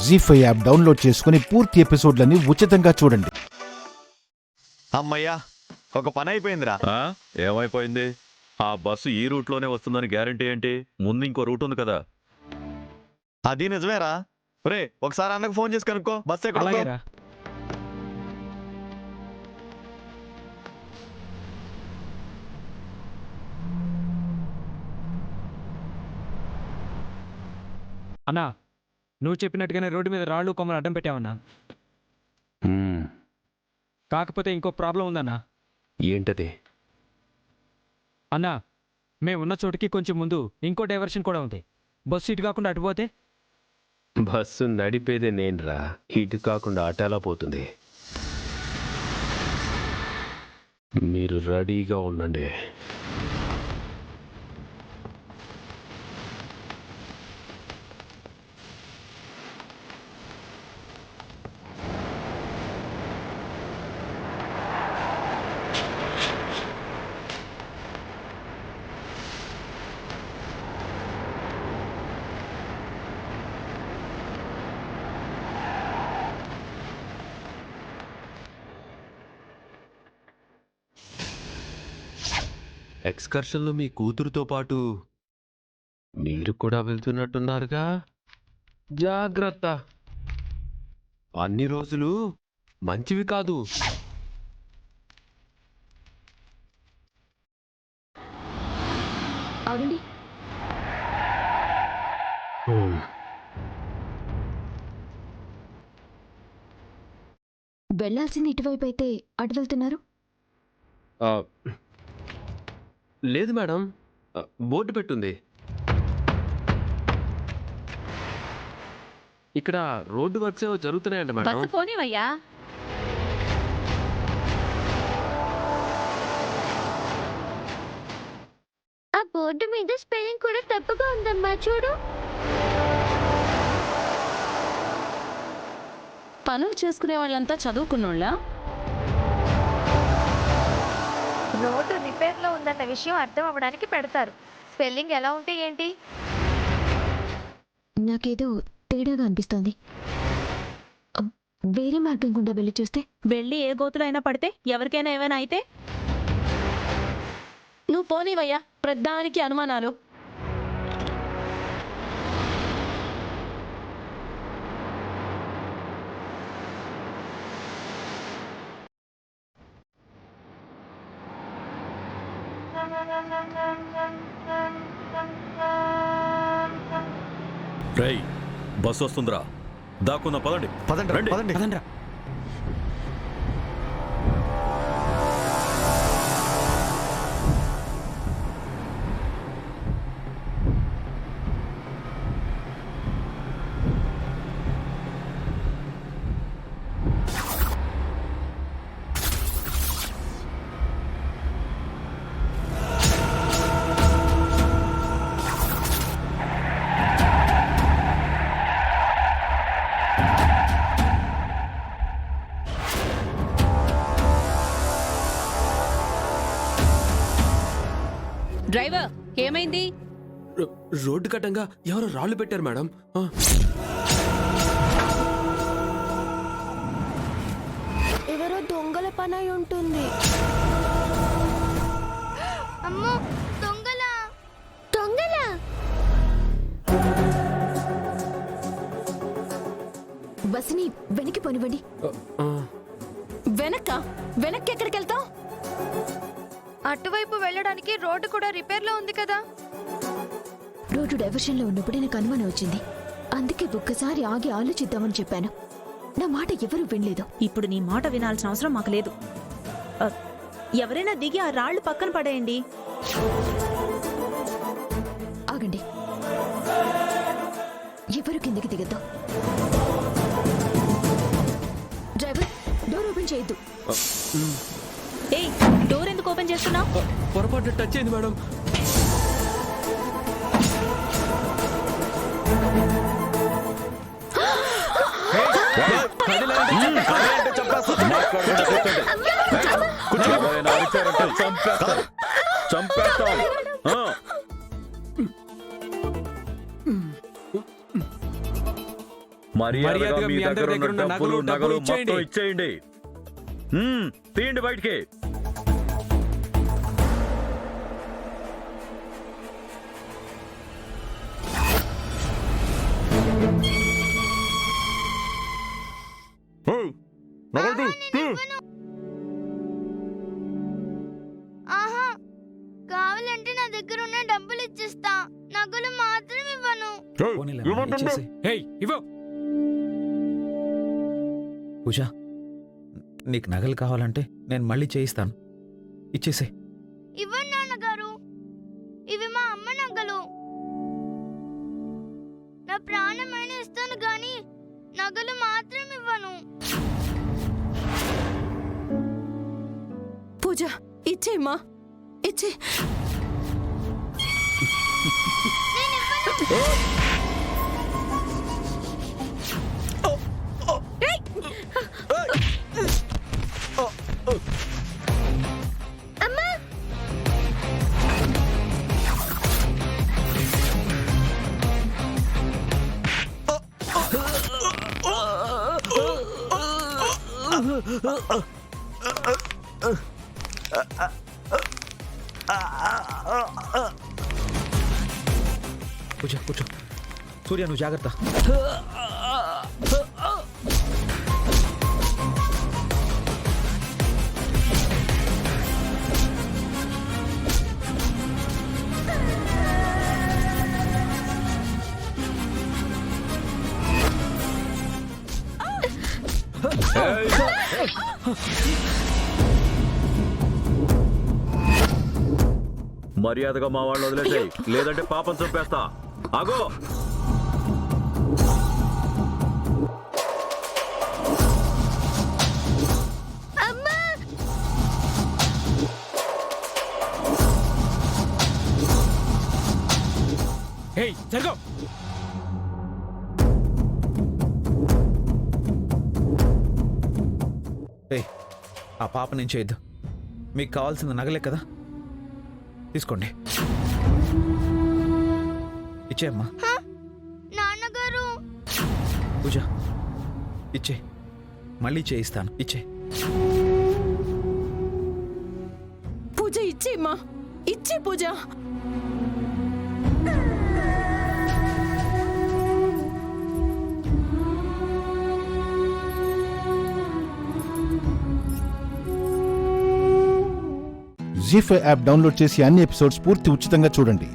జీ5 app download చేసుకుని పూర్తి ఎపిసోడ్లని ఉచితంగా చూడండి. అమ్మయ్యా, ఒక పని అయిపోయిందిరా. ఏమైపోయింది? ఆ బస్సు ఈ రూట్లోనే వస్తుందని గ్యారంటీ ఏంటి? ముందు ఇంకో రూట్ ఉంది కదా. అది నిజమేరా. రే, ఒకసారి అన్నకు ఫోన్ చేసి కనుక్కో బస్సు ఎక్కడ ఉందో. అలాగేరా. అన్నా, నువ్వు చెప్పినట్టుగానే రోడ్డు మీద రాళ్ళు కొమ్మలు అడ్డం పెట్టావన్నా. కాకపోతే ఇంకో ప్రాబ్లం ఉందన్నా. ఏంటది? అన్నా, మేమున్న చోటుకి కొంచెం ముందు ఇంకో డైవర్షన్ కూడా ఉంది. బస్సు ఇటు కాకుండా అటుపోతే? బస్సు నడిపేదే నేనురా, ఇటు కాకుండా అటెలా పోతుంది? మీరు రెడీగా ఉండండి. ఎక్స్కర్షన్లో మీ కూతురుతో పాటు మీరు కూడా వెళ్తున్నట్టున్నారుగా. జాగ్రత్త, అన్ని రోజులు మంచివి కాదు. ఆగండి. వెళ్లాల్సింది ఇటువైపు అయితే అటు వెళ్తున్నారు? లేదు మేడం, బోర్డు పెట్టుంది. ఇక్కడ రోడ్డు వర్క్స్ ఏవో జరుగుతున్నాయంట మేడం. బస్సు పోనివయ్యా. ఆ బోర్డు మీద స్పెల్లింగ్ కూడా తప్పుగా ఉందమ్మా, చూడు. పనులు చేసుకునే వాళ్ళంతా చదువుకున్నోళ్ళ? రోడ్డు రిపేర్లో ఉందన్న విషయం అర్థం అవ్వడానికి పెడతారు. స్పెల్లింగ్ ఎలా ఉంటే ఏంటి? నాకేదో తేడాగా అనిపిస్తోంది. వేరే మార్గం గుండా వెళ్ళి చూస్తే? వెళ్ళి ఏ గోతులు అయినా పడితే ఎవరికైనా ఏమైనా అయితే? నువ్వు పోనీవయ్యా, ప్రధానికి అనుమానాలు. రేయ్, బస్సు వస్తుందిరా. దాక్కున్న పదండి. పదండి రండి. పదండి. పదండ్రా. డ్రైవర్, ఏమైంది? రోడ్డు కట్టంగా ఎవరో రాళ్ళు పెట్టారు మేడం. ఎవరో దొంగల పని అయి ఉంటుంది. అమ్మో, దొంగలా! దొంగలా? బస్సుని వెనక్కి పోనివ్వండి. వెనక్కి ఎక్కడికి వెళ్తావు? అటువైపు వెళ్ళడానికి రోడ్డు కూడా రిపేర్లో ఉంది కదా. రోడ్డు డైవర్షన్లో ఉన్నప్పుడే నాకు అనుమానం వచ్చింది. అందుకే ఒక్కసారి ఆగి ఆలోచిద్దామని చెప్పాను. నా మాట ఎవరూ వినలేదు. ఇప్పుడు నీ మాట వినాల్సిన అవసరం మాకు లేదు. ఎవరైనా దిగి ఆ రాళ్ళు పక్కన పడేయండి. ఆగండి, ఎవరు కిందకి దిగద్దాం. డ్రైవర్, డోర్ ఓపెన్ చేయొద్దు. ఏయ్, డోర్ ఎందుకు ఓపెన్ చేస్తున్నావు? పొరపాటు టచ్ అయింది మేడం. చంపేస్తాం. మర్యాదగా మీ దగ్గర ఉన్న డబ్బులు నగలు ఇచ్చేయండి. మొత్తం ఇచ్చేయండి. తీయండి బయటికి. ఆహా కావాలంటే నా దగ్గర ఉన్న డబ్బులు ఇచ్చేస్తా, నగలు మాత్రం ఇవ్వను. ఏయ్, ఇవ్వు. పూజ, నీకు నగలు కావాలంటే నేను మళ్ళీ చేయిస్తాను. ఇచ్చేసే. ఇవ్వండి నాన్నగారు, ఇవి మా అమ్మ నగలు. నా ప్రాణమైన ఇస్తాను గాని నగలు మాత్రం ఇవ్వను. పూజ ఇచ్చేమ్మా, ఇచ్చే. పూజ కూర్చో. సూర్య, నువ్వు జాగ్రత్త. మర్యాదగా మా వాళ్ళు వదిలేసాయి, లేదంటే పాపం చంపేస్తా. ఆగో. ఏయ్, జరగో. ఏయ్, ఆ పాప నేను చేయొద్దు. మీకు కావాల్సిన నగలే కదా, తీసుకోండి. ఇచ్చేయమ్మా. నాన్నగారు పూజ, ఇచ్చే. మళ్ళీ చేయిస్తాను. ఇచ్చే. పూజ ఇచ్చేమ్మా, ఇచ్చే పూజ. జీ5 యాప్ డౌన్లోడ్ చేసి అన్ని ఎపిసోడ్స్ పూర్తి ఉచితంగా చూడండి.